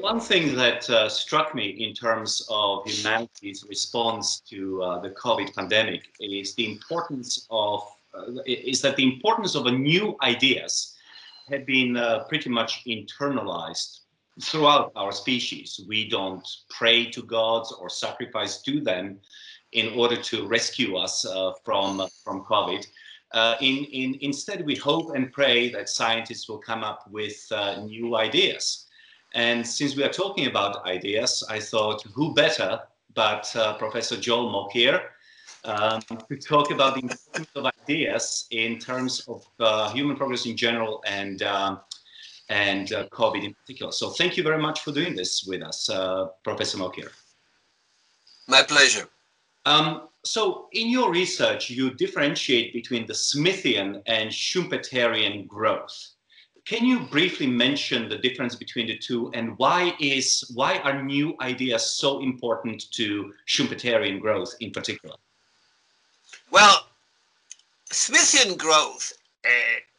One thing that struck me in terms of humanity's response to the COVID pandemic is the importance of the importance of new ideas have been pretty much internalized throughout our species. We don't pray to gods or sacrifice to them in order to rescue us from COVID. Instead, we hope and pray that scientists will come up with new ideas. And since we are talking about ideas, I thought who better but Professor Joel Mokyr to talk about the importance of ideas in terms of human progress in general and COVID in particular. So thank you very much for doing this with us, Professor Mokyr. My pleasure. So in your research, you differentiate between the Smithian and Superterian growth. Can you briefly mention the difference between the two, and why are new ideas so important to Superterian growth in particular? Well, Smithian growth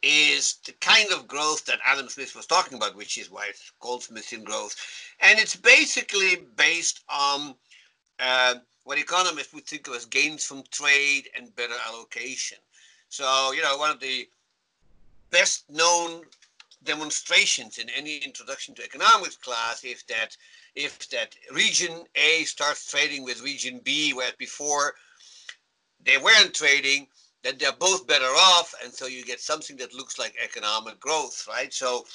is the kind of growth that Adam Smith was talking about, which is why it's called Smithian growth. And it's basically based on what economists would think of as gains from trade and better allocation. So, you know, one of the best known demonstrations in any introduction to economics class is that if that region A starts trading with region B, where before they weren't trading, then they're both better off, and so you get something that looks like economic growth, right? So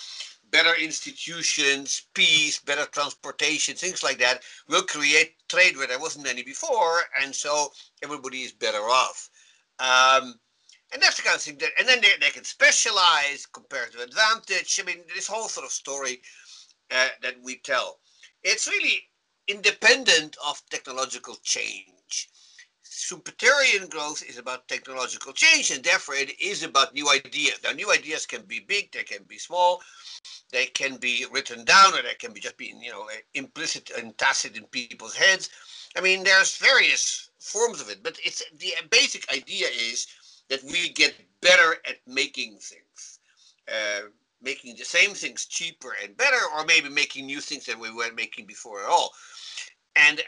better institutions, peace, better transportation, things like that will create trade where there wasn't any before, and so everybody is better off. And that's the kind of thing that, and then they can specialize, comparative advantage. I mean, this whole sort of story that we tell, it's really independent of technological change. Superterian growth is about technological change, and therefore it is about new ideas. Now, new ideas can be big, they can be small, they can be written down, or they can be just being, you know, implicit and tacit in people's heads. I mean, there's various forms of it, but it's the basic idea is that we get better at making things, making the same things cheaper and better, or maybe making new things that we weren't making before at all. And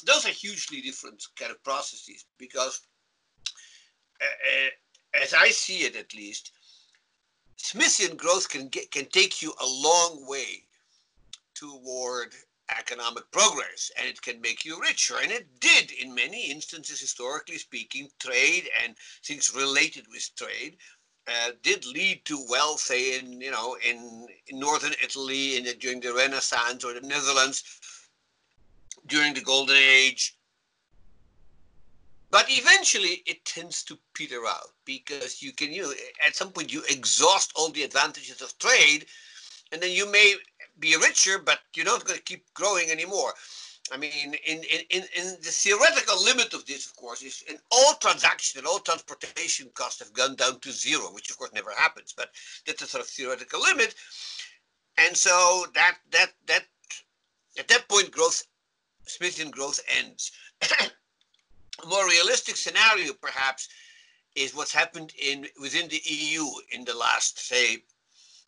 those are hugely different kind of processes, because as I see it, at least, Smithian growth can take you a long way toward economic progress, and it can make you richer, and it did in many instances, historically speaking. Trade and things related with trade did lead to wealth, say in northern Italy during the Renaissance, or the Netherlands during the Golden Age. But eventually it tends to peter out, because at some point you exhaust all the advantages of trade, and then you may be richer, but you're not going to keep growing anymore. I mean, in the theoretical limit of this, of course, is in all transactions and all transportation costs have gone down to zero, which of course never happens, but that's a sort of theoretical limit. And so that at that point, Smithian growth ends. A more realistic scenario, perhaps, is what's happened within the EU in the last, say,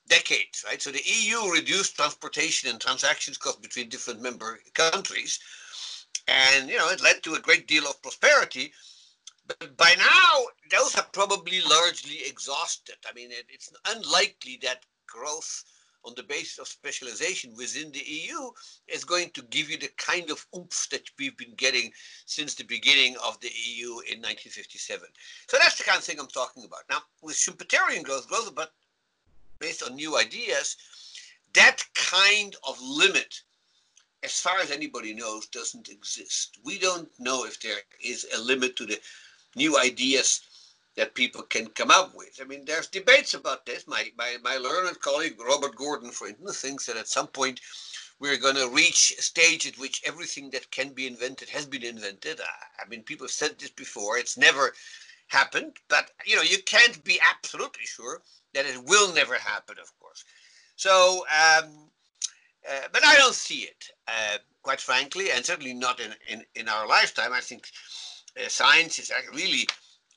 decades, right? So the EU reduced transportation and transactions costs between different member countries, and it led to a great deal of prosperity. But by now, those are probably largely exhausted. I mean, it's unlikely that growth on the basis of specialization within the EU is going to give you the kind of oomph that we've been getting since the beginning of the EU in 1957. So that's the kind of thing I'm talking about. Now, with Superterian growth about based on new ideas, that kind of limit, as far as anybody knows, doesn't exist. We don't know if there is a limit to the new ideas that people can come up with. I mean, there's debates about this. My learned colleague, Robert Gordon, for instance, thinks that at some point we're going to reach a stage at which everything that can be invented has been invented. I mean, people have said this before. It's never happened, but, you can't be absolutely sure that it will never happen, of course. So, but I don't see it, quite frankly, and certainly not in our lifetime. I think science is really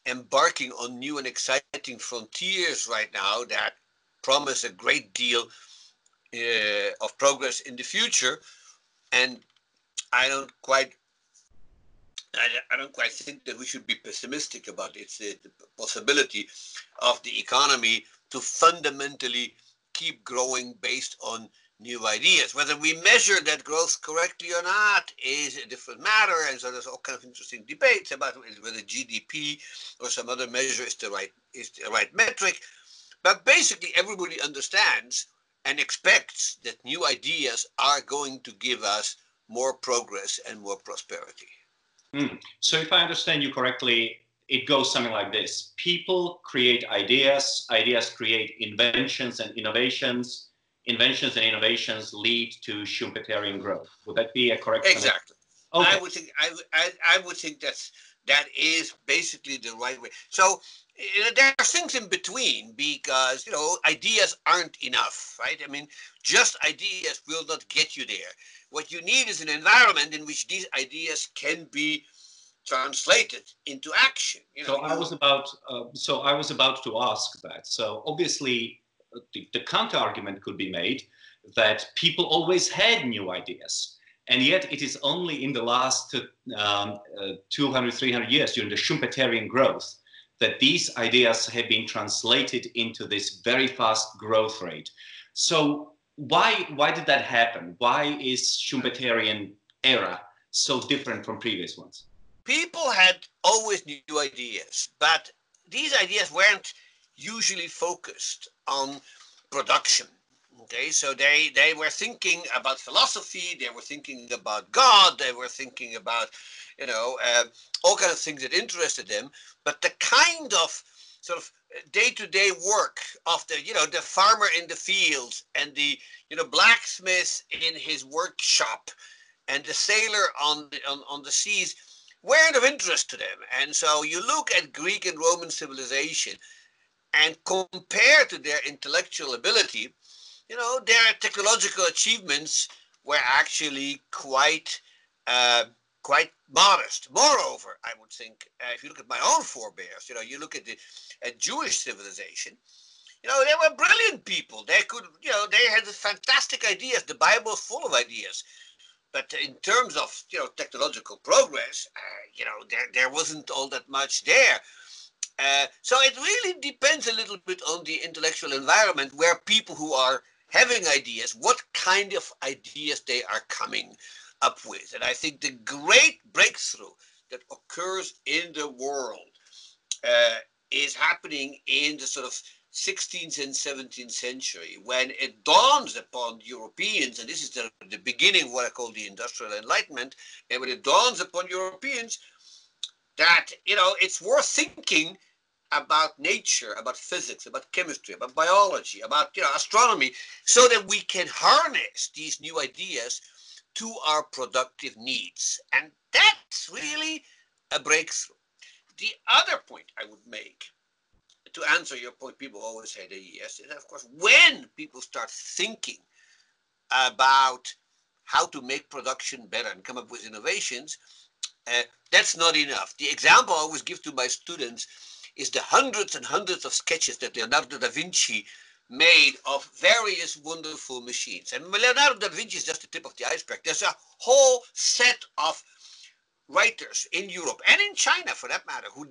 embarking on new and exciting frontiers right now that promise a great deal of progress in the future, and I don't quite I don't quite think that we should be pessimistic about it. It's the possibility of the economy to fundamentally keep growing based on new ideas. Whether we measure that growth correctly or not is a different matter, and so there's all kinds of interesting debates about whether GDP or some other measure is the right metric. But basically, everybody understands and expects that new ideas are going to give us more progress and more prosperity. So if I understand you correctly, it goes something like this. People create ideas, ideas create inventions and innovations lead to Schumpeterian growth. Would that be a correct Exactly. Okay. I would think that is basically the right way. So there are things in between, because ideas aren't enough, right? I mean, just ideas will not get you there. What you need is an environment in which these ideas can be translated into action. I was about to ask that. So obviously, the counter argument could be made that people always had new ideas, and yet it is only in the last 200, 300 years, during the Schumpeterian growth, that these ideas have been translated into this very fast growth rate. So why did that happen? Why is Schumpeterian era so different from previous ones? People had always new ideas, but these ideas weren't usually focused on production. Okay, so they were thinking about philosophy, they were thinking about God, they were thinking about, all kinds of things that interested them. But the kind of sort of day-to-day work of the farmer in the fields, and the blacksmith in his workshop, and the sailor on the seas weren't of interest to them. And so you look at Greek and Roman civilization and compare to their intellectual ability, their technological achievements were actually quite modest. Moreover, I would think, if you look at my own forebears, you look at the Jewish civilization, they were brilliant people. They could, they had fantastic ideas. The Bible is full of ideas. But in terms of technological progress, there wasn't all that much there. So it really depends a little bit on the intellectual environment where people who are having ideas, what kind of ideas they are coming up with. And I think the great breakthrough that occurs in the world is happening in the sort of 16th and 17th century, when it dawns upon Europeans, and this is the beginning of what I call the Industrial Enlightenment, and when it dawns upon Europeans that, it's worth thinking about nature, about physics, about chemistry, about biology, about astronomy, so that we can harness these new ideas to our productive needs. And that's really a breakthrough. The other point I would make, to answer your point, people always had ideas, is of course when people start thinking about how to make production better and come up with innovations, that's not enough. The example I always give to my students is the hundreds and hundreds of sketches that Leonardo da Vinci made of various wonderful machines. And Leonardo da Vinci is just the tip of the iceberg. There's a whole set of writers in Europe and in China, for that matter, who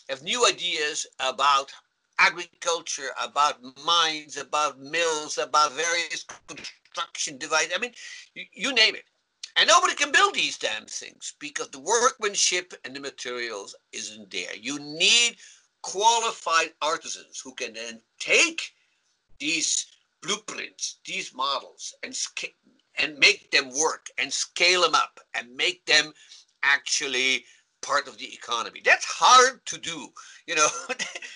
have new ideas about agriculture, about mines, about mills, about various construction devices. I mean, you name it. And nobody can build these damn things because the workmanship and the materials isn't there. You need qualified artisans who can then take these blueprints, these models, and make them work and scale them up and make them actually part of the economy. That's hard to do.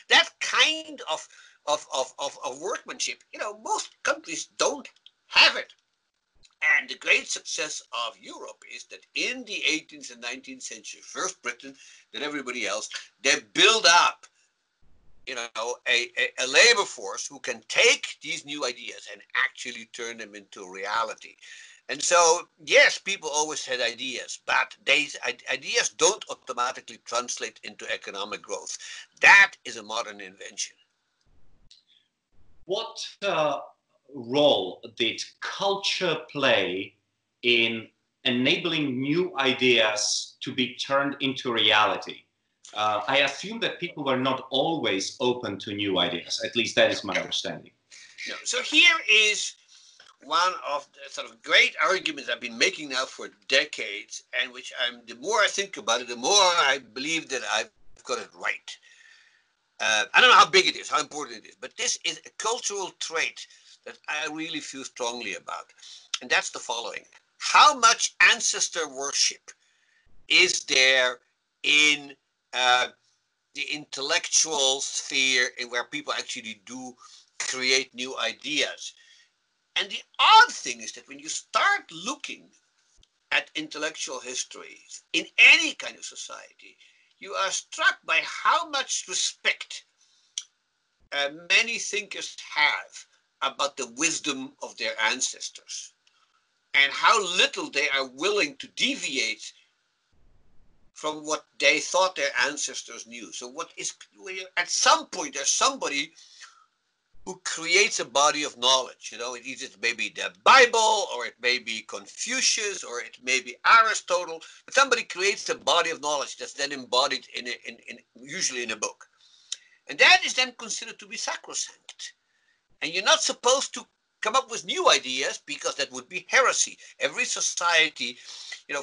That kind of workmanship, most countries don't have it. And the great success of Europe is that in the 18th and 19th century, first Britain, then everybody else, they build up, a labor force who can take these new ideas and actually turn them into reality. And so, yes, people always had ideas, but these ideas don't automatically translate into economic growth. That is a modern invention. role did culture play in enabling new ideas to be turned into reality? I assume that people were not always open to new ideas. At least that is my understanding. No. So here is one of the sort of great arguments I've been making now for decades, and which the more I think about it, the more I believe that I've got it right. I don't know how big it is, how important it is, but this is a cultural trait that I really feel strongly about. And that's the following. How much ancestor worship is there in the intellectual sphere, and where people actually do create new ideas? And the odd thing is that when you start looking at intellectual histories in any kind of society, you are struck by how much respect many thinkers have about the wisdom of their ancestors, and how little they are willing to deviate from what they thought their ancestors knew. So at some point, there's somebody who creates a body of knowledge. It may be the Bible, or it may be Confucius, or it may be Aristotle, but somebody creates a body of knowledge that's then embodied usually in a book. And that is then considered to be sacrosanct. And you're not supposed to come up with new ideas, because that would be heresy. Every society,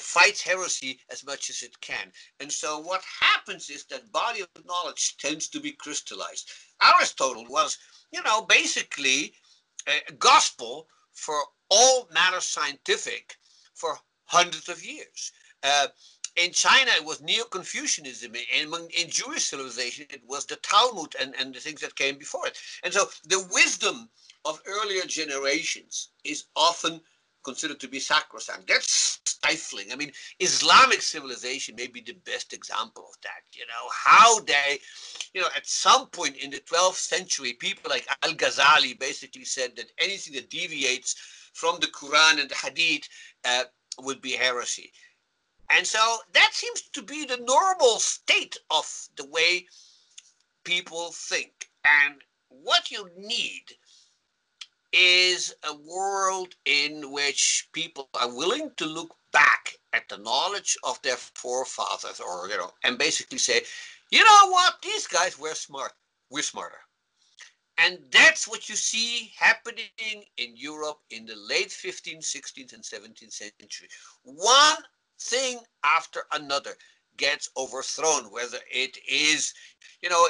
fights heresy as much as it can. And so what happens is that body of knowledge tends to be crystallized. Aristotle was, basically a gospel for all matter scientific for hundreds of years. In China, it was Neo-Confucianism. In Jewish civilization, it was the Talmud and the things that came before it. And so the wisdom of earlier generations is often considered to be sacrosanct. That's stifling. I mean, Islamic civilization may be the best example of that. How they, at some point in the 12th century, people like Al-Ghazali basically said that anything that deviates from the Quran and the Hadith would be heresy. And so that seems to be the normal state of the way people think. And what you need is a world in which people are willing to look back at the knowledge of their forefathers, or, and basically say, you know what, these guys were smart, we're smarter. And that's what you see happening in Europe in the late 15th, 16th, and 17th century. One thing after another gets overthrown, whether it is,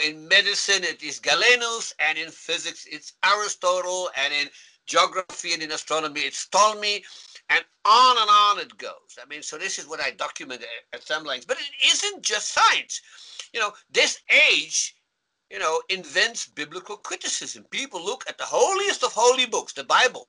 in medicine, it is Galenus, and in physics, it's Aristotle, and in geography and in astronomy, it's Ptolemy, and on it goes. I mean, so this is what I document at some length. But it isn't just science. This age, invents biblical criticism. People look at the holiest of holy books, the Bible,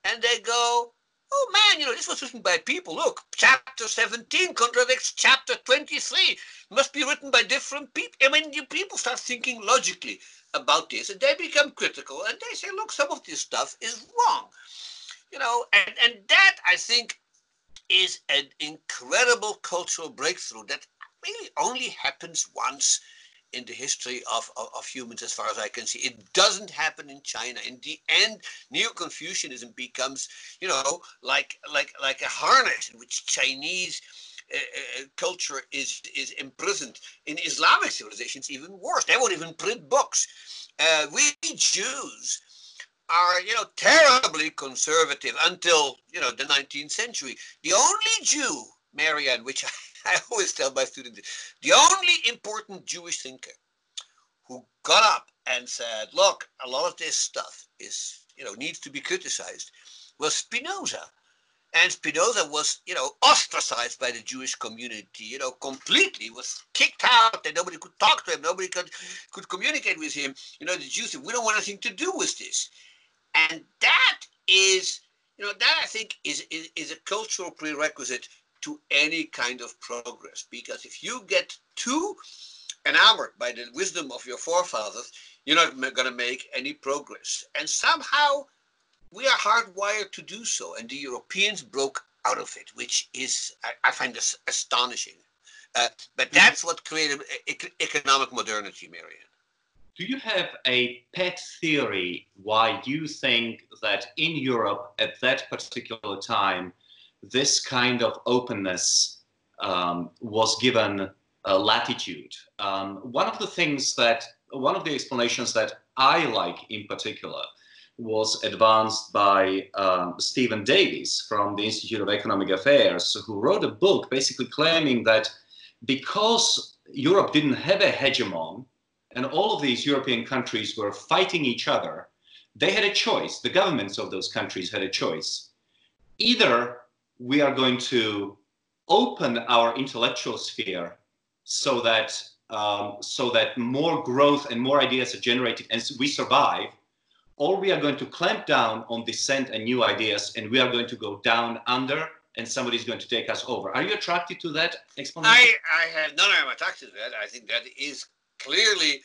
and they go, oh man, this was written by people. Look, chapter 17 contradicts chapter 23. Must be written by different people. I mean, people start thinking logically about this, and they become critical, and they say, look, some of this stuff is wrong. And that, I think, is an incredible cultural breakthrough that really only happens once in the history of humans, as far as I can see. It doesn't happen in China. In the end, Neo-Confucianism becomes, like a harness in which Chinese culture is imprisoned. In Islamic civilizations, even worse. They won't even print books. We Jews are, terribly conservative until, the 19th century. The only Jew, Marianne, which I always tell my students, the only important Jewish thinker who got up and said, look, a lot of this stuff is, needs to be criticized, was Spinoza. And Spinoza was, ostracized by the Jewish community, completely, was kicked out, and nobody could talk to him, nobody could communicate with him. The Jews said, we don't want anything to do with this. And that is, that I think is a cultural prerequisite to any kind of progress. Because if you get too enamored by the wisdom of your forefathers, you're not going to make any progress. And somehow we are hardwired to do so. And the Europeans broke out of it, which is, I find this astonishing. But that's what created economic modernity, Marianne. do you have a pet theory why you think that in Europe at that particular time, this kind of openness was given latitude? One of the explanations that I like in particular was advanced by Stephen Davies from the Institute of Economic Affairs, who wrote a book basically claiming that because Europe didn't have a hegemon and all of these European countries were fighting each other, they had a choice. The governments of those countries had a choice. Either we are going to open our intellectual sphere so that more growth and more ideas are generated and we survive, or we are going to clamp down on dissent and new ideas, and we are going to go down under, and somebody's going to take us over. Are you attracted to that explanation? I have none. I'm attracted to that. I think that is clearly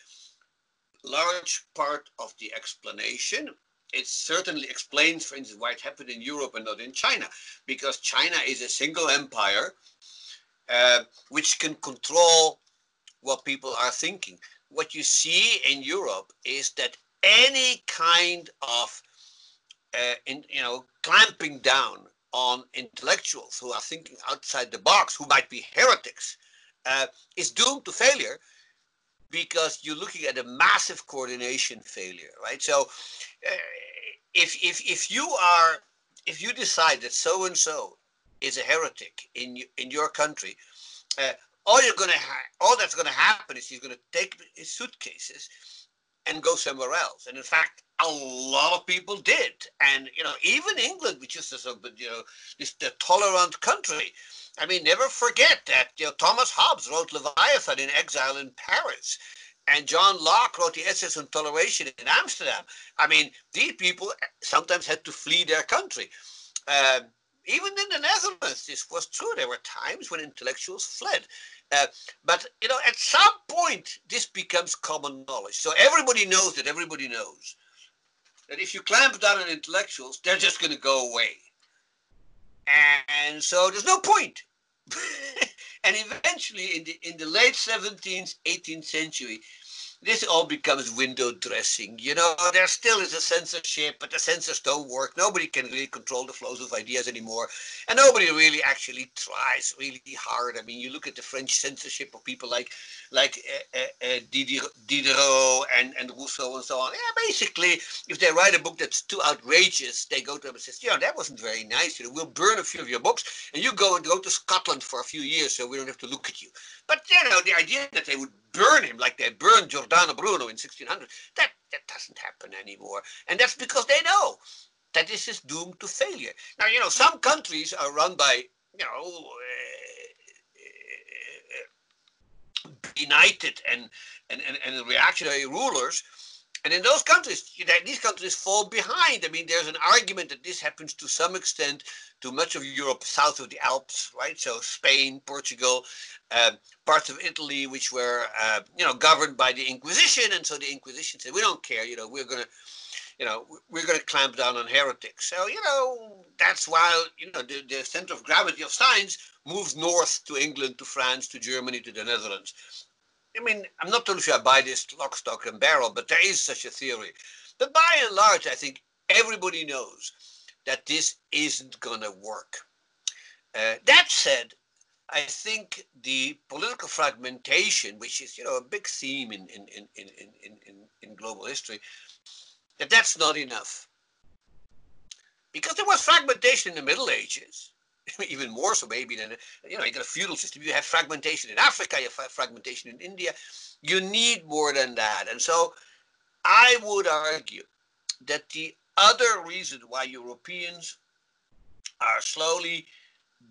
large part of the explanation. It certainly explains, for instance, why it happened in Europe and not in China, because China is a single empire which can control what people are thinking. What you see in Europe is that any kind of clamping down on intellectuals who are thinking outside the box, who might be heretics, is doomed to failure, because you're looking at a massive coordination failure, right? So if you decide that so and so is a heretic in your country, all that's going to happen is he's going to take his suitcases and go somewhere else. And in fact, a lot of people did. And even England, which is the tolerant country. I mean, never forget that Thomas Hobbes wrote Leviathan in exile in Paris, and John Locke wrote the Essays on Toleration in Amsterdam. I mean, these people sometimes had to flee their country. Even in the Netherlands, this was true. There were times when intellectuals fled. But at some point, this becomes common knowledge. So everybody knows that if you clamp down on intellectuals, they're just going to go away. And so there's no point. And eventually, in the late 17th, 18th century, this all becomes window dressing. There still is a censorship, but the censors don't work. Nobody can really control the flows of ideas anymore. And nobody really actually tries really hard. I mean, you look at the French censorship of people like Diderot and Rousseau and so on. Yeah, basically, if they write a book that's too outrageous, they go to them and say, that wasn't very nice. We'll burn a few of your books, and you go to Scotland for a few years so we don't have to look at you. But, the idea that they would burn him like they burned Giordano Bruno in 1600, that doesn't happen anymore. And that's because they know that this is doomed to failure. Now, some countries are run by, benighted and reactionary rulers. And in those countries, these countries fall behind. I mean, there's an argument that this happens to some extent to much of Europe south of the Alps, right? So Spain, Portugal, parts of Italy, which were, governed by the Inquisition. And so the Inquisition said, we don't care, we're going to clamp down on heretics. So, that's why, the center of gravity of science moves north to England, to France, to Germany, to the Netherlands. I mean, I'm not totally sure I buy this lock, stock, and barrel, but there is such a theory. But by and large, I think everybody knows that this isn't going to work. That said, I think the political fragmentation, which is, a big theme in global history, that's not enough. Because there was fragmentation in the Middle Ages. Even more so maybe than, you got a feudal system. You have fragmentation in Africa, you have fragmentation in India. You need more than that. And so I would argue that the other reason why Europeans are slowly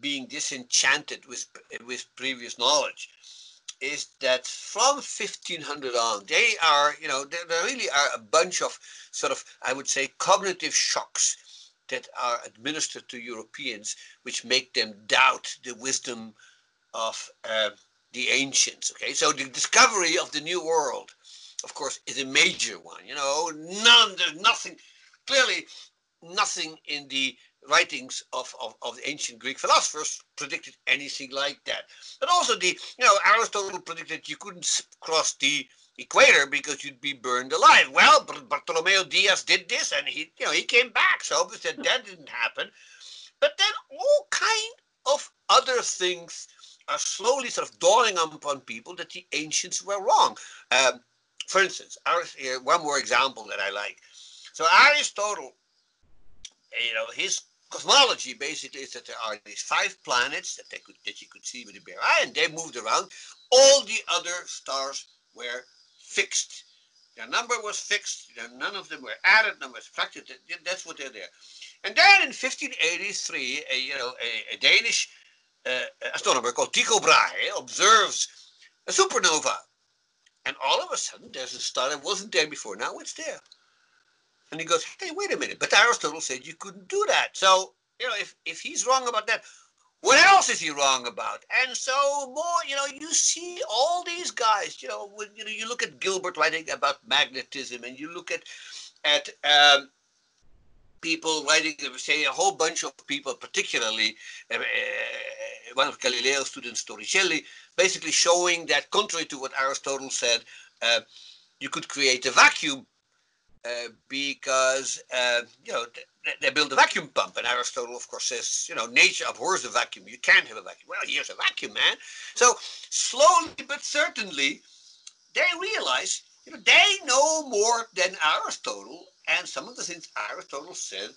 being disenchanted with previous knowledge is that from 1500 on, they are, there really are a bunch of sort of, I would say, cognitive shocks that are administered to Europeans, which make them doubt the wisdom of the ancients. Okay, so the discovery of the New World, of course, is a major one. There's nothing, clearly nothing in the writings of the ancient Greek philosophers predicted anything like that. But also Aristotle predicted you couldn't cross the equator because you'd be burned alive. Well, Bartolomeo Diaz did this, and he came back. So obviously that didn't happen. But then all kind of other things are slowly sort of dawning upon people that the ancients were wrong. For instance, one more example that I like. So Aristotle, his cosmology basically is that there are these 5 planets that you could see with the bare eye, and they moved around. All the other stars were fixed. Their number was fixed. None of them were added, none were subtracted. That's what they're there. And then in 1583, a Danish astronomer called Tycho Brahe observes a supernova. And all of a sudden, there's a star that wasn't there before. Now it's there. And he goes, hey, wait a minute. But Aristotle said you couldn't do that. So, if he's wrong about that, what else is he wrong about? And so more, you see all these guys, when you look at Gilbert writing about magnetism, and you look at people writing, say, a whole bunch of people, particularly one of Galileo's students, Torricelli, basically showing that contrary to what Aristotle said, you could create a vacuum because, they build a vacuum pump. And Aristotle, of course, says, nature abhors the vacuum. You can't have a vacuum. Well, here's a vacuum, man. So slowly but certainly, they realize, they know more than Aristotle. And some of the things Aristotle said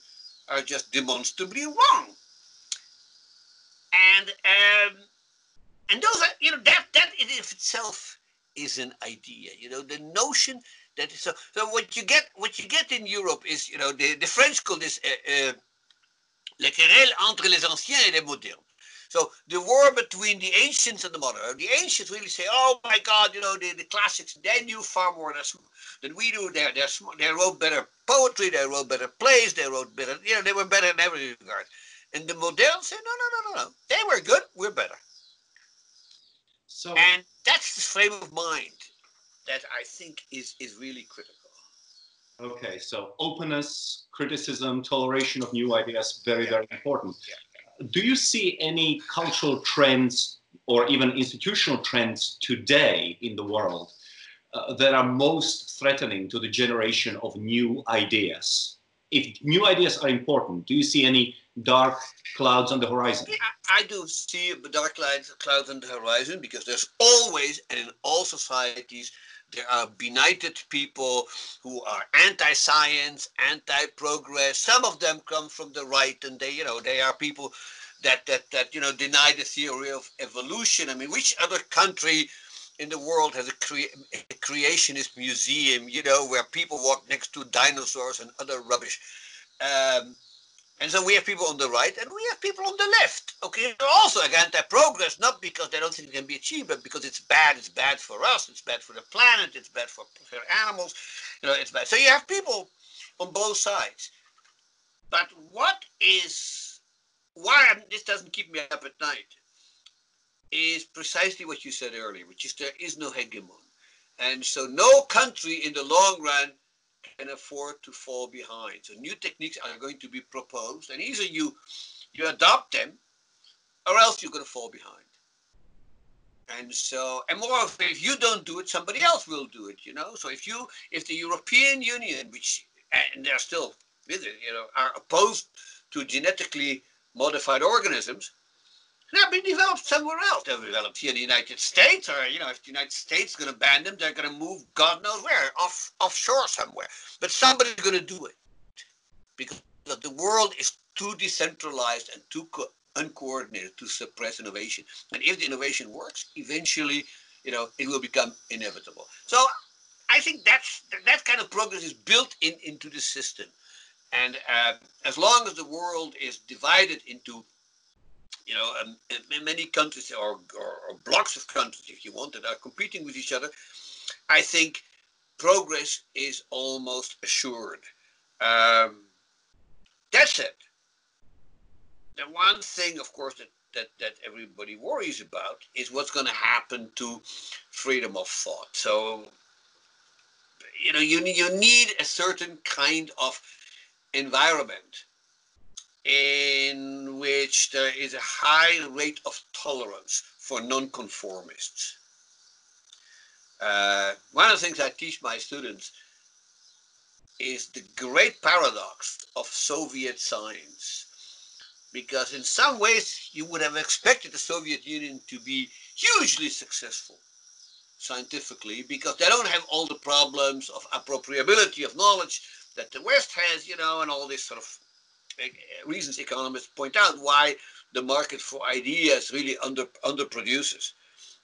are just demonstrably wrong. And those are, that in itself is an idea. The notion that so what you get in Europe is, the French call this la querelle entre les anciens et les modernes. So the war between the ancients and the modern. The ancients really say, oh my God, the classics, they knew far more than we do. They wrote better poetry, they wrote better plays, they wrote better, they were better in every regard. And the moderns say, no. They were good, we're better. And that's the frame of mind that I think is really critical. Okay, so openness, criticism, toleration of new ideas, very important. Yeah. Do you see any cultural trends or even institutional trends today in the world that are most threatening to the generation of new ideas? If new ideas are important, do you see any dark clouds on the horizon? I do see dark clouds on the horizon, because there's always, and in all societies, there are benighted people who are anti-science, anti-progress. Some of them come from the right, and they are people that deny the theory of evolution. I mean, which other country in the world has a creationist museum, where people walk next to dinosaurs and other rubbish? And so we have people on the right, and we have people on the left. Okay, they're also anti-progress, not because they don't think it can be achieved, but because it's bad. It's bad for us. It's bad for the planet. It's bad for animals. It's bad. So you have people on both sides. But why this doesn't keep me up at night is precisely what you said earlier, which is there is no hegemon. And so no country in the long run can afford to fall behind. So new techniques are going to be proposed, and either you adopt them, or else you're going to fall behind. And moreover, if you don't do it, somebody else will do it. So if the European Union, which and they're still with it, are opposed to genetically modified organisms, they're being developed somewhere else. They're developed here in the United States, or if the United States is going to ban them, they're going to move God knows where, offshore somewhere. But somebody's going to do it, because the world is too decentralized and too uncoordinated to suppress innovation. And if the innovation works, eventually, it will become inevitable. So I think that kind of progress is built into the system. And as long as the world is divided into many countries or blocks of countries, if you want, that are competing with each other, I think progress is almost assured. That's it. The one thing, of course, that everybody worries about is what's going to happen to freedom of thought. So, you need a certain kind of environment in which there is a high rate of tolerance for nonconformists. One of the things I teach my students is the great paradox of Soviet science. Because in some ways, you would have expected the Soviet Union to be hugely successful scientifically, because they don't have all the problems of appropriability of knowledge that the West has, you know, and all these sort of reasons economists point out why the market for ideas really underproduces.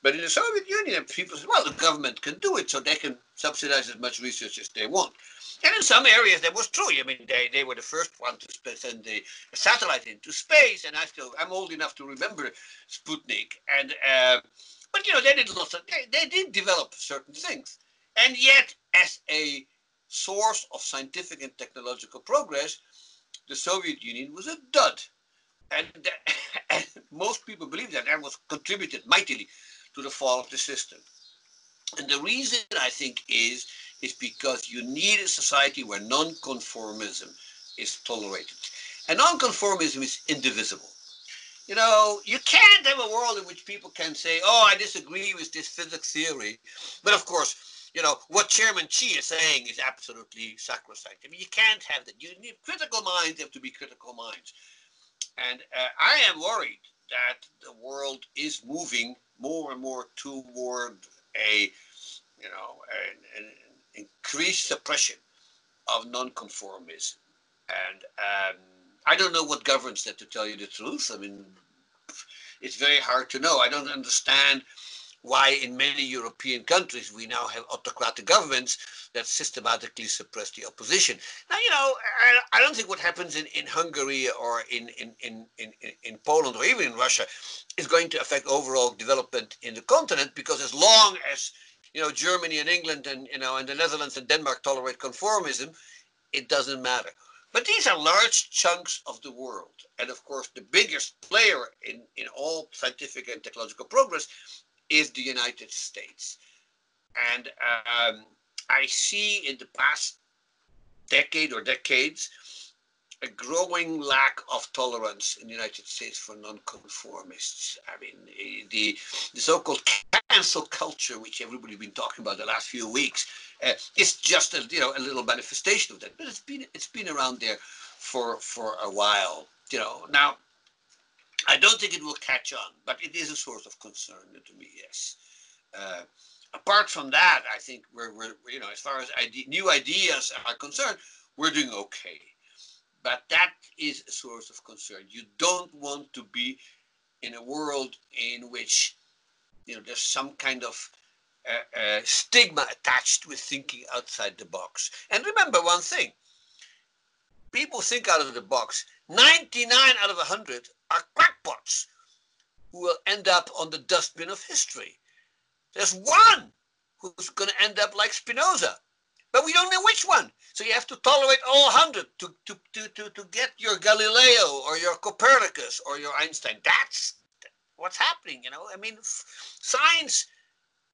But in the Soviet Union, people say, well, the government can do it, so they can subsidize as much research as they want. And in some areas that was true. I mean, they were the first one to send a satellite into space, and I'm old enough to remember Sputnik. And but you know, they did lots of, they did develop certain things, and yet as a source of scientific and technological progress, the Soviet Union was a dud. And, and most people believe that was contributed mightily to the fall of the system. And the reason, I think, is because you need a society where nonconformism is tolerated. And nonconformism is indivisible. You know, you can't have a world in which people can say, oh, I disagree with this physics theory. But of course, you know, what Chairman Xi is saying is absolutely sacrosanct. I mean, you can't have that. You need critical minds, have to be critical minds. And I am worried that the world is moving more and more toward a, you know, an increased suppression of nonconformism. And I don't know what governs that, to tell you the truth. I mean, it's very hard to know. I don't understand why in many European countries we now have autocratic governments that systematically suppress the opposition. Now, you know, I don't think what happens in Hungary or in Poland or even in Russia is going to affect overall development in the continent, because as long as, you know, Germany and England and, you know, and the Netherlands and Denmark tolerate conformism, it doesn't matter. But these are large chunks of the world. And of course, the biggest player in all scientific and technological progress is the United States. And I see in the past decade or decades a growing lack of tolerance in the United States for nonconformists. I mean, the so-called cancel culture, which everybody's been talking about the last few weeks, is just a, you know, a little manifestation of that. But it's been around there for a while. You know, now I don't think it will catch on, but it is a source of concern to me. Yes. Apart from that, I think we're you know, as far as new ideas are concerned, we're doing okay. But that is a source of concern. You don't want to be in a world in which, you know, there's some kind of stigma attached with thinking outside the box. And remember one thing: people think out of the box. 99 out of 100 are crackpots who will end up on the dustbin of history. There's one who's going to end up like Spinoza, but we don't know which one. So you have to tolerate all 100 to get your Galileo or your Copernicus or your Einstein. That's what's happening, you know. I mean, science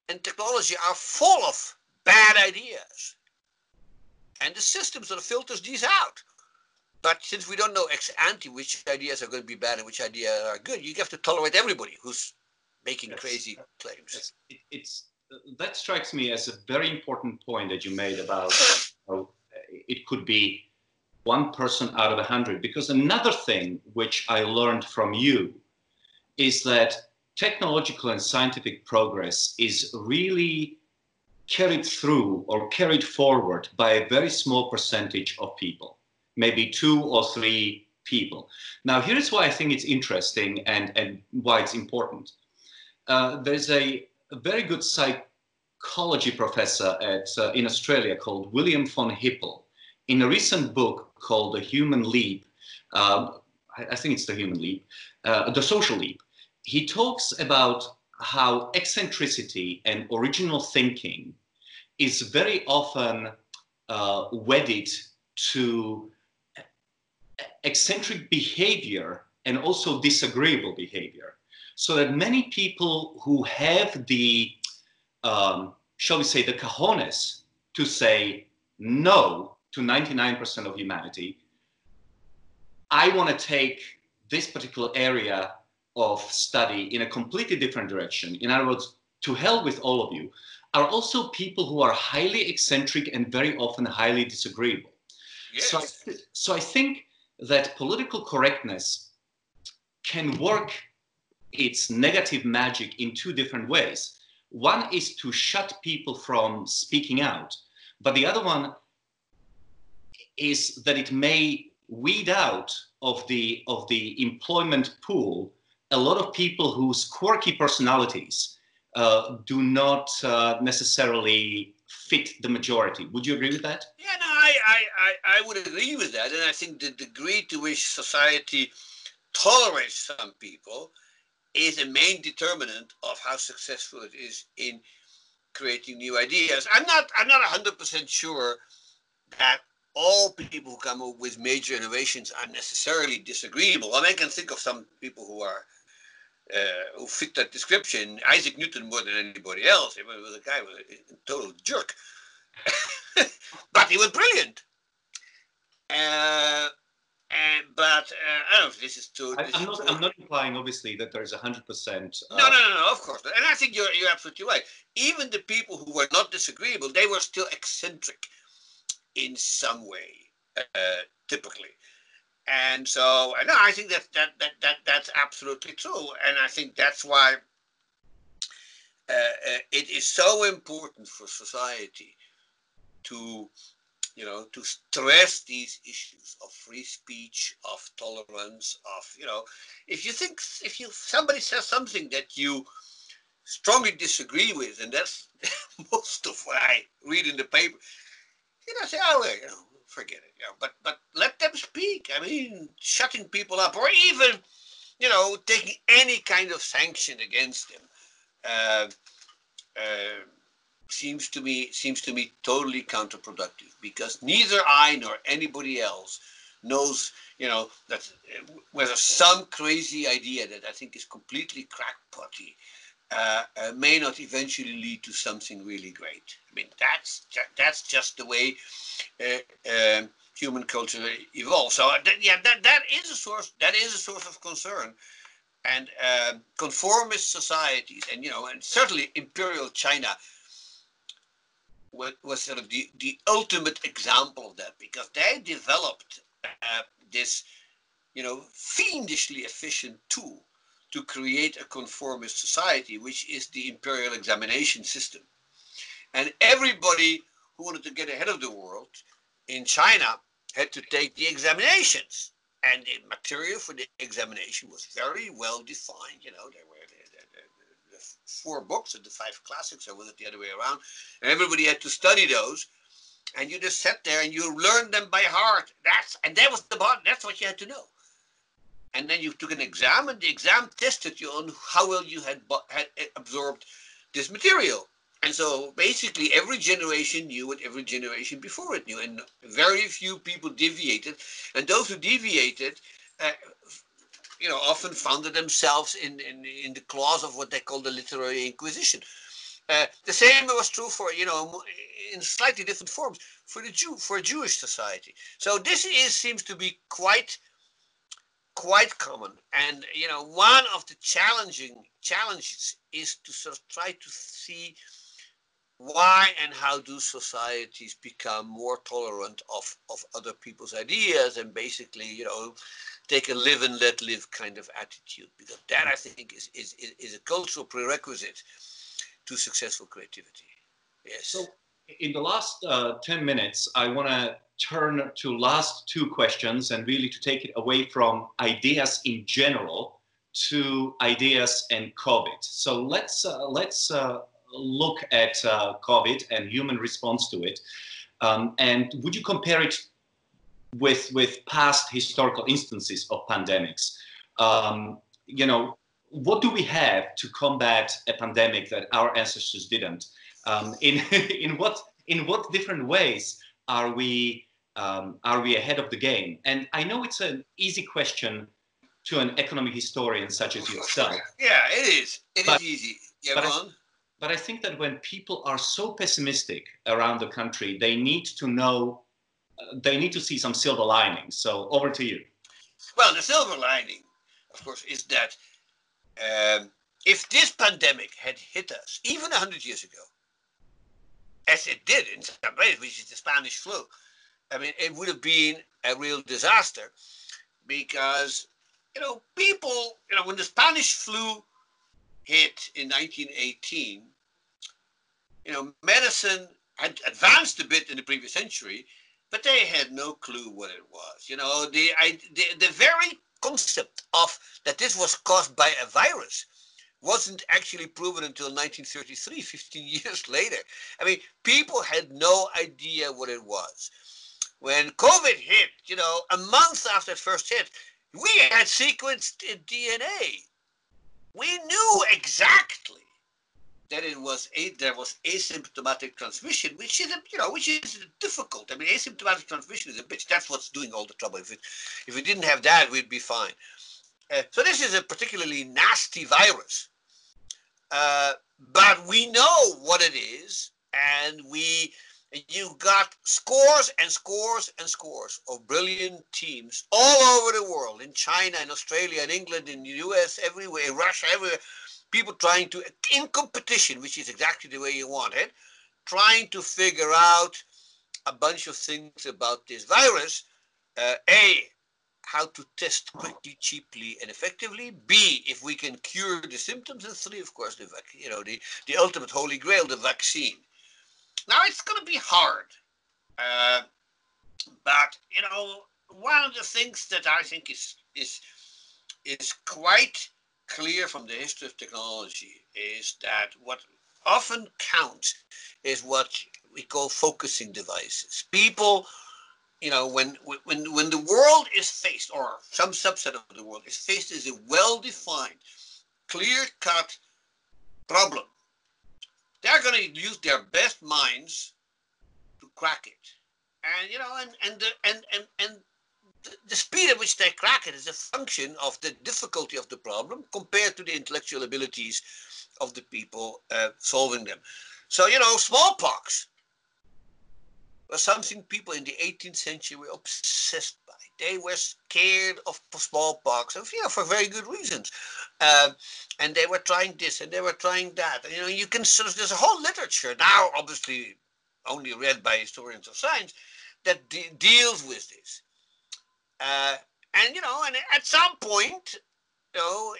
and technology are full of bad ideas, and the system sort of filters these out. But since we don't know ex ante which ideas are going to be bad and which ideas are good, you have to tolerate everybody who's making crazy claims. That strikes me as a very important point that you made about how it could be one person out of 100. Because another thing which I learned from you is that technological and scientific progress is really carried through or carried forward by a very small percentage of people, maybe 2 or 3 people. Now, here's why I think it's interesting and why it's important. There's a very good psychology professor in Australia called William von Hippel. In a recent book called The Human Leap, I think it's The Human Leap, The Social Leap, he talks about how eccentricity and original thinking is very often wedded to eccentric behavior and also disagreeable behavior. So that many people who have the, shall we say, the cojones to say no to 99% of humanity, I want to take this particular area of study in a completely different direction. In other words, to hell with all of you. are also people who are highly eccentric and very often highly disagreeable. Yes. So I think that political correctness can work its negative magic in two different ways. One is to shut people from speaking out, but the other one is that it may weed out of the employment pool a lot of people whose quirky personalities do not necessarily fit the majority. Would you agree with that? Yeah, no, I would agree with that. And I think the degree to which society tolerates some people is a main determinant of how successful it is in creating new ideas. I'm not 100% sure that all people who come up with major innovations are necessarily disagreeable. I mean, I can think of some people who are who fit that description. Isaac Newton more than anybody else. He was a guy was a total jerk, but he was brilliant. But I don't know if this is too. I'm not implying, obviously, that there's 100%. No, of course not. And I think you're absolutely right. Even the people who were not disagreeable, they were still eccentric in some way, typically. And so, no, I think that's absolutely true. And I think that's why it is so important for society to, to stress these issues of free speech, of tolerance, of, if somebody says something that you strongly disagree with, and that's most of what I read in the paper, say, oh, well, forget it, but let them speak. I mean, shutting people up, or even, taking any kind of sanction against them, seems to me totally counterproductive, because neither I nor anybody else knows, that whether some crazy idea that I think is completely crackpotty may not eventually lead to something really great. I mean, that's just the way human culture evolves. So that is a source of concern. And conformist societies, and and certainly imperial China was sort of the ultimate example of that, because they developed this fiendishly efficient tool to create a conformist society, which is the imperial examination system. And everybody who wanted to get ahead of the world in China had to take the examinations. And the material for the examination was very well defined. There were the 4 books and the 5 classics, or was it the other way around? And everybody had to study those. And you just sat there and you learned them by heart. That's what you had to know. And then you took an exam, and the exam tested you on how well you had absorbed this material. And so basically every generation knew what every generation before it knew, and very few people deviated. And those who deviated, often found themselves in the claws of what they call the literary inquisition. The same was true for, in slightly different forms, for a Jewish society. So this seems to be quite common. And one of the challenges is to sort of try to see why and how do societies become more tolerant of other people's ideas, and basically take a live and let live kind of attitude, because that, I think, is a cultural prerequisite to successful creativity. Yes. So in the last 10 minutes, I want to turn to last 2 questions, and really to take it away from ideas in general to ideas and COVID. So let's look at COVID and human response to it. And would you compare it with past historical instances of pandemics? What do we have to combat a pandemic that our ancestors didn't? In what different ways are we ahead of the game? And I know it's an easy question to an economic historian such as yourself. Yeah, it is. It is easy. Yeah, go on. But I think that when people are so pessimistic around the country, they need to know, they need to see some silver linings. So over to you. Well, the silver lining, of course, is that if this pandemic had hit us even 100 years ago, as it did in some ways, which is the Spanish flu. I mean, it would have been a real disaster because, people, when the Spanish flu hit in 1918, medicine had advanced a bit in the previous century, but they had no clue what it was. The very concept of that this was caused by a virus wasn't actually proven until 1933, 15 years later. I mean, people had no idea what it was. When COVID hit, a month after it first hit, we had sequenced DNA. We knew exactly that there was asymptomatic transmission, which is difficult. I mean, asymptomatic transmission is a bitch. That's what's doing all the trouble. If we didn't have that, we'd be fine. So this is a particularly nasty virus, but we know what it is, and you got scores and scores and scores of brilliant teams all over the world, in China, in Australia, in England, in the US, everywhere, in Russia, everywhere. People trying to, in competition, which is exactly the way you want it, trying to figure out a bunch of things about this virus. A, how to test quickly, cheaply, and effectively. B, if we can cure the symptoms. And three, of course, the ultimate holy grail, the vaccine. Now, it's going to be hard. But, one of the things that I think is quite clear from the history of technology is that what often counts is what we call focusing devices. People, when the world is faced, or some subset of the world is faced as a well-defined, clear-cut problem, they're going to use their best minds to crack it. And the speed at which they crack it is a function of the difficulty of the problem compared to the intellectual abilities of the people solving them. So, smallpox was something people in the 18th century were obsessed by. They were scared of smallpox, for very good reasons. And they were trying this and they were trying that. And, you can there's a whole literature now, obviously only read by historians of science, that deals with this. And at some point,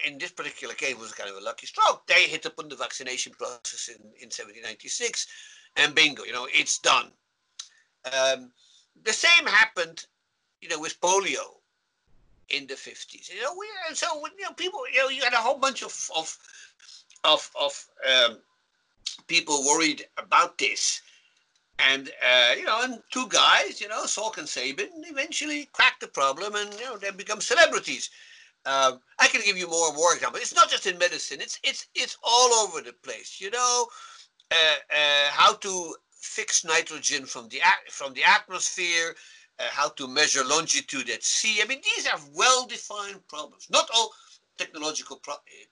in this particular case, it was kind of a lucky stroke. They hit upon the vaccination process in 1796, and bingo, it's done. The same happened, with polio in the 50s. People, you had a whole bunch of people worried about this. And, and two guys, Salk and Sabin, eventually cracked the problem and, they become celebrities. I can give you more and more examples. It's not just in medicine. It's all over the place. How to fix nitrogen from the atmosphere, how to measure longitude at sea. I mean, these are well-defined problems. Not all technological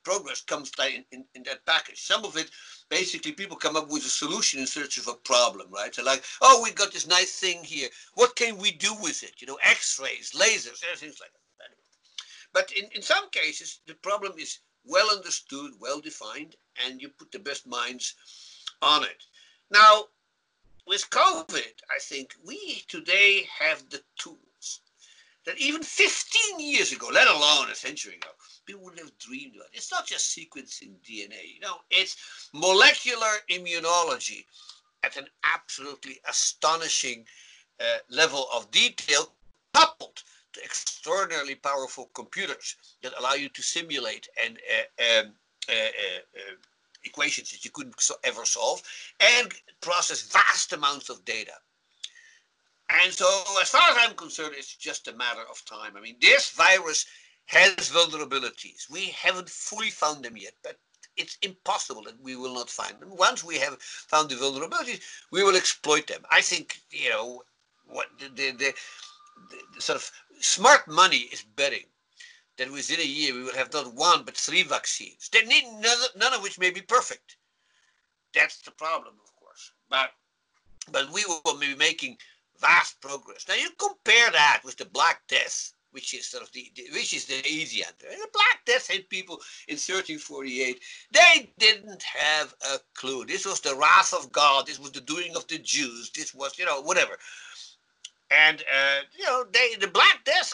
progress comes in that package. Some of it, basically, people come up with a solution in search of a problem, right? So like, oh, we got this nice thing here. What can we do with it? X-rays, lasers, things like that. But in some cases, the problem is well understood, well defined, and you put the best minds on it. Now, with COVID, I think we today have the tools that even 15 years ago, let alone a century ago, people would have dreamed about. It's not just sequencing DNA, it's molecular immunology at an absolutely astonishing level of detail, coupled to extraordinarily powerful computers that allow you to simulate and equations that you couldn't ever solve and process vast amounts of data. And so, as far as I'm concerned, it's just a matter of time. I mean, this virus has vulnerabilities. We haven't fully found them yet, but it's impossible that we will not find them. Once we have found the vulnerabilities, we will exploit them. I think, what the sort of smart money is betting that within a year we will have not one but 3 vaccines. They need none of which may be perfect. That's the problem, of course. But we will be making vast progress. Now you compare that with the Black Death which is sort of which is the easy answer. And the Black Death hit people in 1348. They didn't have a clue. This was the wrath of God. This was the doing of the Jews. This was, whatever. And the Black Death,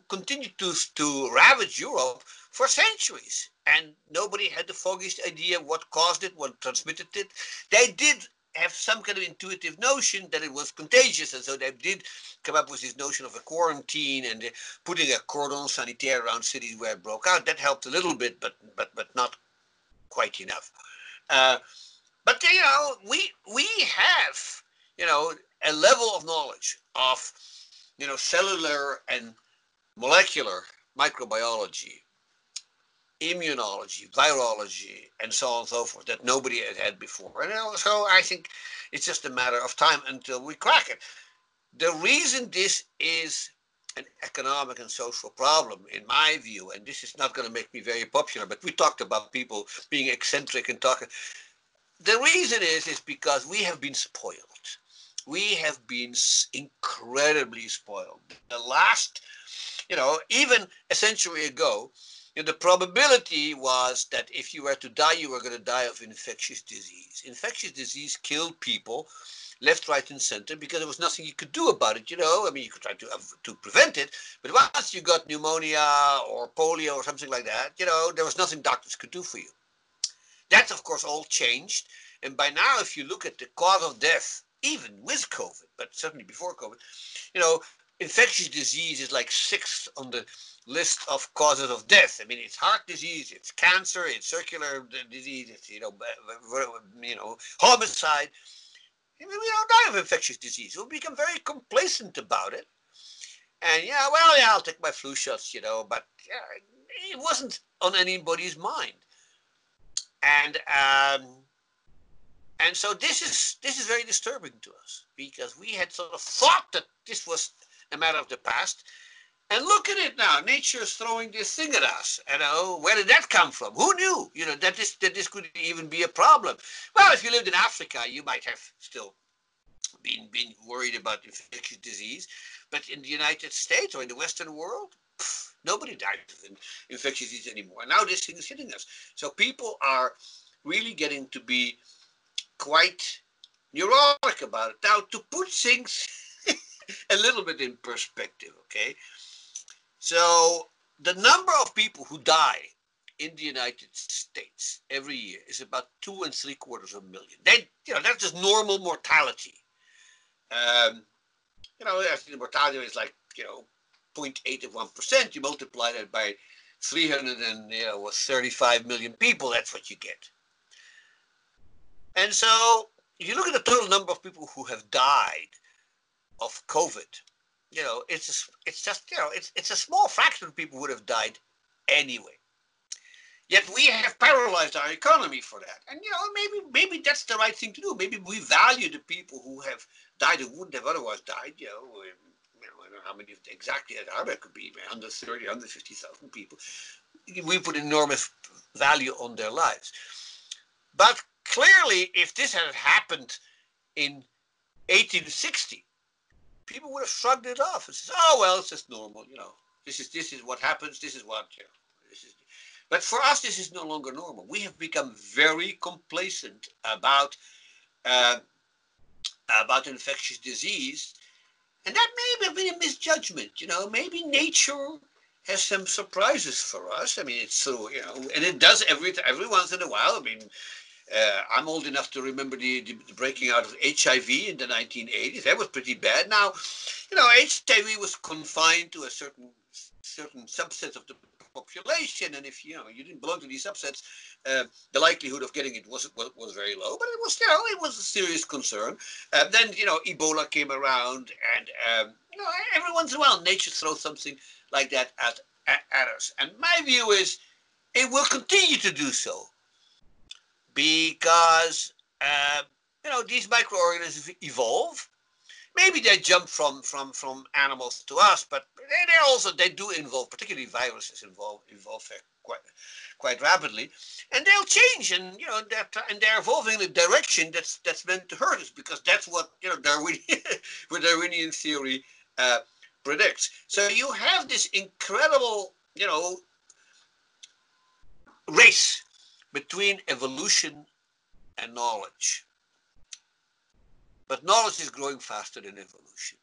continued to ravage Europe for centuries, and nobody had the foggiest idea what caused it, what transmitted it. They did have some kind of intuitive notion that it was contagious, and so they did come up with this notion of a quarantine and putting a cordon sanitaire around cities where it broke out. That helped a little bit, but not quite enough. But we have a level of knowledge of cellular and molecular microbiology, immunology, virology, and so on and so forth that nobody had before. And so I think it's just a matter of time until we crack it. The reason this is an economic and social problem, in my view, and this is not going to make me very popular, but we talked about people being eccentric and talking. The reason is because we have been spoiled. We have been incredibly spoiled. The last, even a century ago, the probability was that if you were to die, you were going to die of infectious disease. Infectious disease killed people left, right, and center because there was nothing you could do about it. I mean, you could try to prevent it, but once you got pneumonia or polio or something like that, there was nothing doctors could do for you. That's, of course, all changed. And by now, if you look at the cause of death, even with COVID, but certainly before COVID, infectious disease is like sixth on the list of causes of death. I mean, it's heart disease, it's cancer, it's circular disease, it's, homicide. I mean, we don't die of infectious disease. We'll become very complacent about it. And I'll take my flu shots, but it wasn't on anybody's mind. And so this is very disturbing to us because we had sort of thought that this was a matter of the past. And look at it now. Nature is throwing this thing at us. Where did that come from? Who knew, that this could even be a problem? Well, if you lived in Africa, you might have still been worried about infectious disease. But in the United States or in the Western world, nobody died of infectious disease anymore. Now this thing is hitting us. So people are really getting to be quite neurotic about it. Now, to put things a little bit in perspective, okay? So the number of people who die in the United States every year is about 2.75 million. That's just normal mortality. I think the mortality is like 0.8 of 1%. You multiply that by 335 million people. That's what you get. And so, if you look at the total number of people who have died of COVID, it's a small fraction of people who would have died anyway. Yet we have paralyzed our economy for that. And maybe that's the right thing to do. Maybe we value the people who have died who wouldn't have otherwise died. I don't know how many exactly there are. There could be 130, 150,000 people. We put enormous value on their lives. But clearly, if this had happened in 1860, people would have shrugged it off and said, "Oh well, it's just normal. This is what happens. This is what this is." But for us, this is no longer normal. We have become very complacent about infectious disease, and that may have been a misjudgment. Maybe nature has some surprises for us. I mean, it's so and it does every once in a while. I mean. I'm old enough to remember the breaking out of HIV in the 1980s. That was pretty bad. Now, HIV was confined to a certain subset of the population, and if you didn't belong to these subsets, the likelihood of getting it was very low. But it was a serious concern. Then Ebola came around, and every once in a while, nature throws something like that at us. And my view is, it will continue to do so. Because these microorganisms evolve. Maybe they jump from animals to us, but they do evolve. Particularly viruses evolve quite rapidly, and they'll change. And they're evolving in a direction that's meant to hurt us, because that's what Darwinian theory predicts. So you have this incredible, race between evolution and knowledge. But knowledge is growing faster than evolution.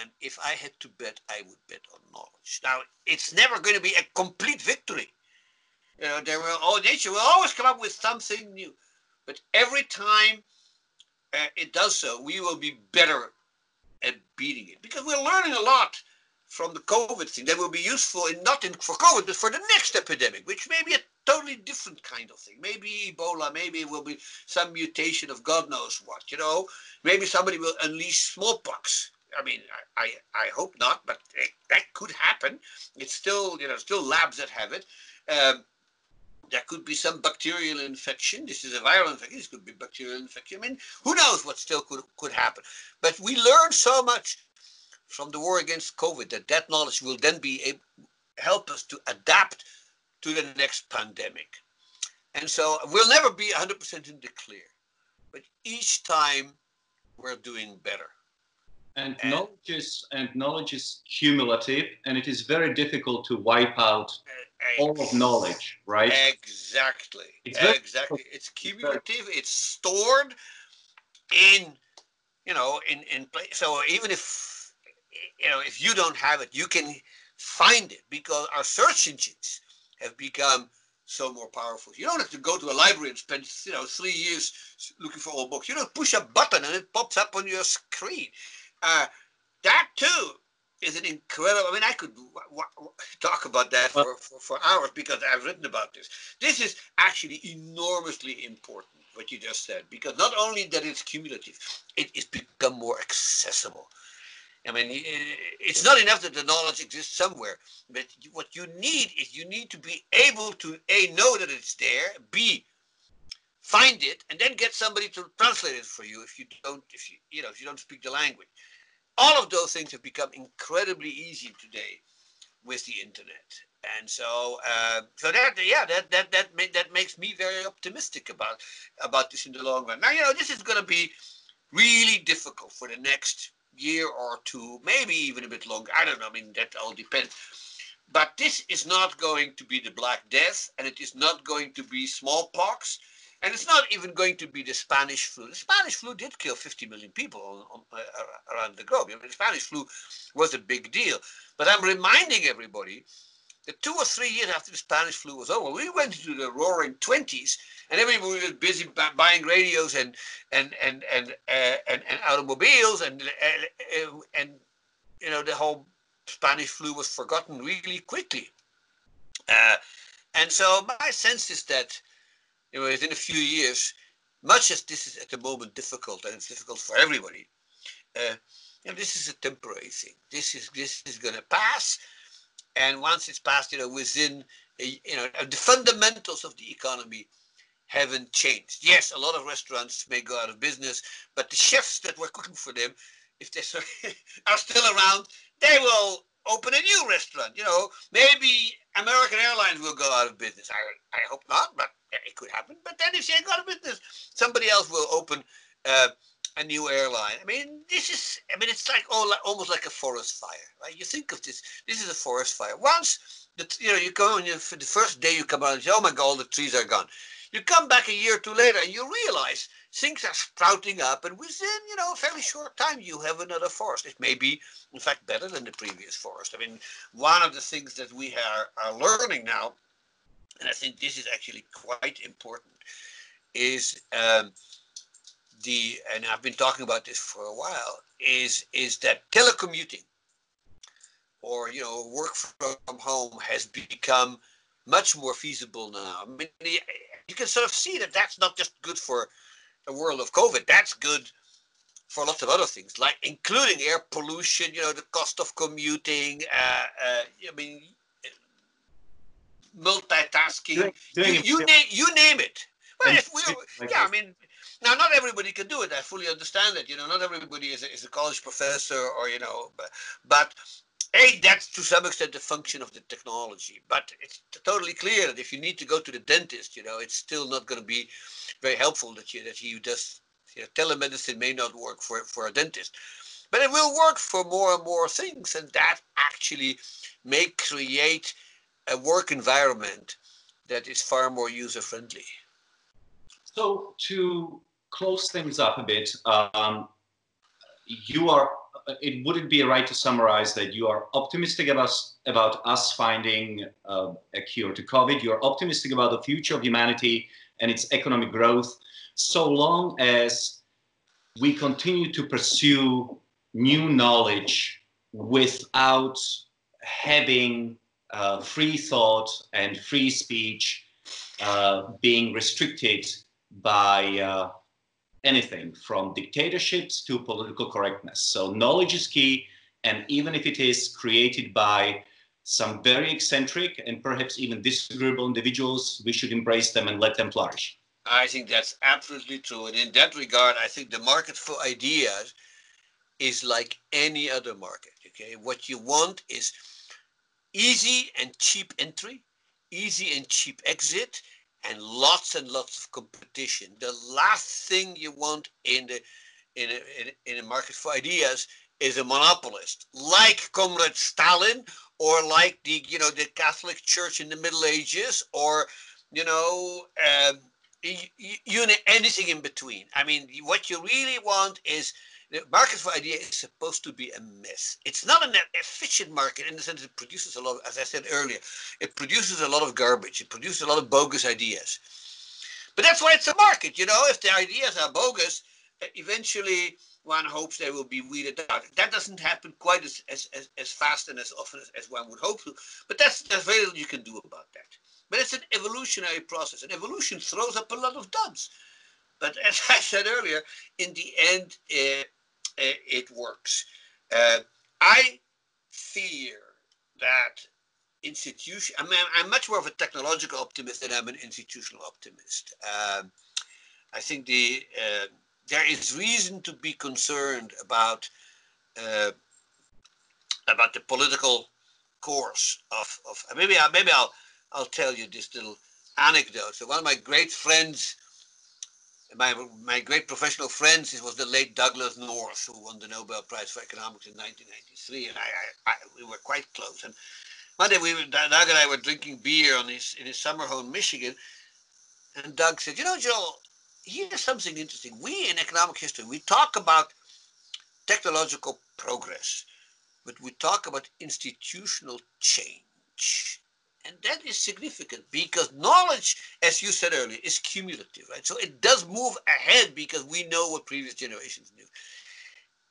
And if I had to bet, I would bet on knowledge. Now, it's never going to be a complete victory. Nature will always come up with something new. But every time it does so, we will be better at beating it. Because we're learning a lot from the COVID thing that will be useful for COVID, but for the next epidemic, which may be a totally different kind of thing. Maybe Ebola, maybe it will be some mutation of God knows what, Maybe somebody will unleash smallpox. I mean, I hope not, but that could happen. It's still, still labs that have it. There could be some bacterial infection. This is a viral infection. This could be bacterial infection. I mean, who knows what still could happen. But we learned so much from the war against COVID that knowledge will then help us to adapt to the next pandemic. And so we'll never be 100% in the clear. But each time we're doing better. And knowledge is cumulative, and it is very difficult to wipe out all of knowledge, right? Exactly. It's cumulative. It's stored in place. So even if you don't have it, you can find it because our search engines have become so more powerful. You don't have to go to a library and spend 3 years looking for all books. You don't push a button and it pops up on your screen. That too is an incredible. I mean, I could talk about that for hours because I've written about this. This is actually enormously important, what you just said, because not only that it's cumulative, it has become more accessible. I mean, it's not enough that the knowledge exists somewhere, but what you need is to be able to A, know that it's there, B, find it, and then get somebody to translate it for you if you don't speak the language. All of those things have become incredibly easy today with the internet, and so that makes me very optimistic about this in the long run. Now, this is going to be really difficult for the next year or two, maybe even a bit longer. I don't know. I mean, that all depends. But this is not going to be the Black Death, and it is not going to be smallpox. And it's not even going to be the Spanish flu. The Spanish flu did kill 50 million people around the globe. The Spanish flu was a big deal. But I'm reminding everybody that 2 or 3 years after the Spanish flu was over, we went into the roaring 20s, and everybody was busy buying radios and automobiles, and the whole Spanish flu was forgotten really quickly. And so my sense is that within a few years, much as this is at the moment difficult, and it's difficult for everybody, this is a temporary thing. This is going to pass, and once it's passed, within the fundamentals of the economy haven't changed. Yes, a lot of restaurants may go out of business, but the chefs that were cooking for them, if they are still around, they will open a new restaurant. Maybe American Airlines will go out of business. I hope not, but it could happen. But then if they go out of business, somebody else will open a new airline. I mean, it's like almost like a forest fire, right? You think of this. This is a forest fire. Once you go and for the first day you come out and say, "Oh my God, all the trees are gone." You come back a year or two later and you realize things are sprouting up, and within a fairly short time you have another forest. It may be, in fact, better than the previous forest. I mean, one of the things that we are learning now, and I think this is actually quite important, is and I've been talking about this for a while, is that telecommuting or work from home has become much more feasible now. I mean, you can sort of see that that's not just good for the world of COVID. That's good for lots of other things, like including air pollution. The cost of commuting. Multitasking. You name it. Well, now not everybody can do it. I fully understand that. Not everybody is a college professor or but that's to some extent the function of the technology. But it's totally clear that if you need to go to the dentist, it's still not going to be very helpful that you just telemedicine may not work for a dentist. But it will work for more and more things, and that actually may create a work environment that is far more user-friendly. So to close things up a bit, you are. Would it be right to summarize that you are optimistic about us finding a cure to COVID? You're optimistic about the future of humanity and its economic growth, so long as we continue to pursue new knowledge without having free thought and free speech being restricted by anything from dictatorships to political correctness. So knowledge is key, and even if it is created by some very eccentric and perhaps even disagreeable individuals, we should embrace them and let them flourish. I think that's absolutely true. And in that regard, I think the market for ideas is like any other market. Okay, what you want is easy and cheap entry, easy and cheap exit, and lots of competition. The last thing you want in a market for ideas is a monopolist, like Comrade Stalin, or like the Catholic Church in the Middle Ages, or anything in between. I mean, what you really want is the market for idea is supposed to be a myth. It's not an efficient market in the sense it produces a lot, as I said earlier, it produces a lot of garbage. It produces a lot of bogus ideas. But that's why it's a market, if the ideas are bogus, eventually one hopes they will be weeded out. That doesn't happen quite as fast and as often as one would hope to, but there's very little you can do about that. But it's an evolutionary process, and evolution throws up a lot of duds. But as I said earlier, in the end, it works. I fear that institution. I'm much more of a technological optimist than I'm an institutional optimist. I think there is reason to be concerned about the political course of maybe I'll tell you this little anecdote. So one of my great friends, my great professional friends, it was the late Douglas North, who won the Nobel Prize for Economics in 1993, and we were quite close. And one day Doug and I were drinking beer in his summer home in Michigan, and Doug said, Joel, here's something interesting. We in economic history, we talk about technological progress, but we talk about institutional change. And that is significant because knowledge, as you said earlier, is cumulative, right? So it does move ahead because we know what previous generations knew.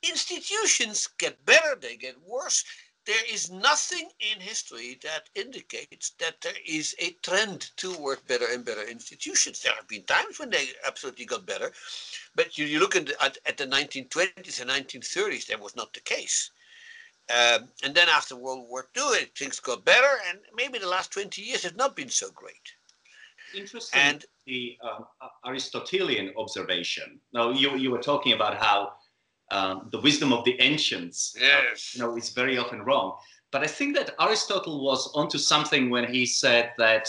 Institutions get better, they get worse. There is nothing in history that indicates that there is a trend toward better and better institutions. There have been times when they absolutely got better, but you look at the 1920s and 1930s, that was not the case. And then after World War II, things got better, and maybe the last 20 years have not been so great. Interesting. And the Aristotelian observation. Now, you were talking about how the wisdom of the ancients, yes, is very often wrong. But I think that Aristotle was onto something when he said that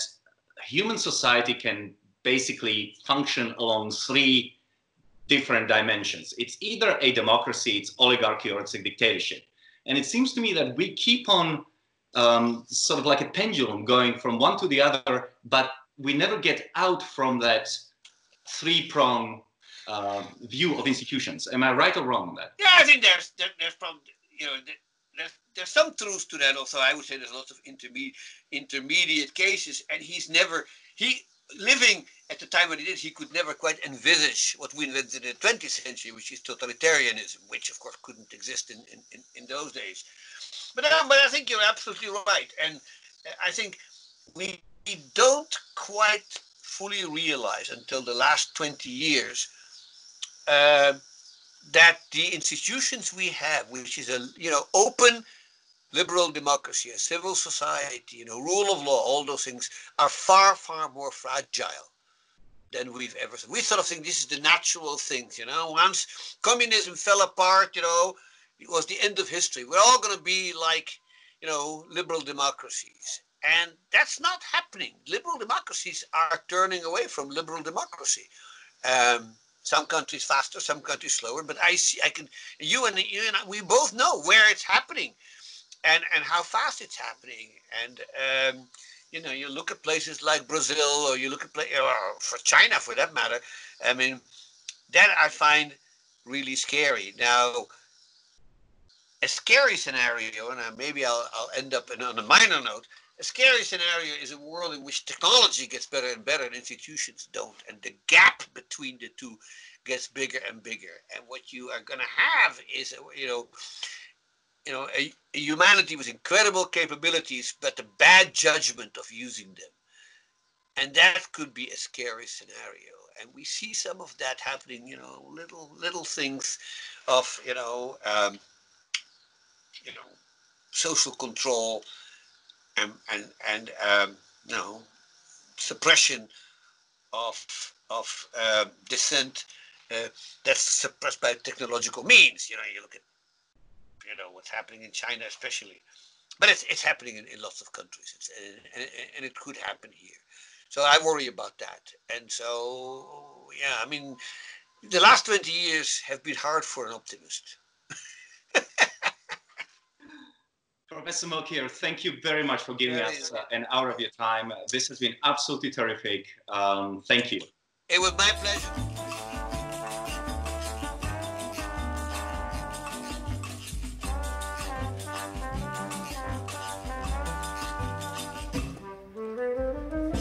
human society can basically function along three different dimensions. It's either a democracy, it's oligarchy, or it's a dictatorship. And it seems to me that we keep on sort of like a pendulum going from one to the other, but we never get out from that three-prong view of institutions. Am I right or wrong on that? Yeah, I think there's probably, there's some truth to that. Also, I would say there's lots of intermediate cases, and living at the time when he did, he could never quite envisage what we invented in the 20th century, which is totalitarianism, which of course couldn't exist in those days. But I think you're absolutely right, and I think we don't quite fully realize until the last 20 years that the institutions we have, which is a open liberal democracy, a civil society, rule of law, all those things are far, far more fragile than we've ever seen. We sort of think this is the natural things, Once communism fell apart, it was the end of history. We're all going to be like, liberal democracies. And that's not happening. Liberal democracies are turning away from liberal democracy. Some countries faster, some countries slower. But you and I, we both know where it's happening, and how fast it's happening. And you look at places like Brazil, or you look at for China, for that matter. I mean, that I find really scary. Now, a scary scenario, and maybe I'll end up on a minor note. A scary scenario is a world in which technology gets better and better and institutions don't, and the gap between the two gets bigger and bigger. And what you are going to have is, a humanity with incredible capabilities, but the bad judgment of using them. And that could be a scary scenario. And we see some of that happening, little things of, social control and suppression of dissent that's suppressed by technological means. You look at what's happening in China especially, but it's happening in lots of countries, and it could happen here. So I worry about that. And so I mean, the last 20 years have been hard for an optimist. Professor Mokyr, thank you very much for giving us an hour of your time. This has been absolutely terrific. Thank you. It was my pleasure.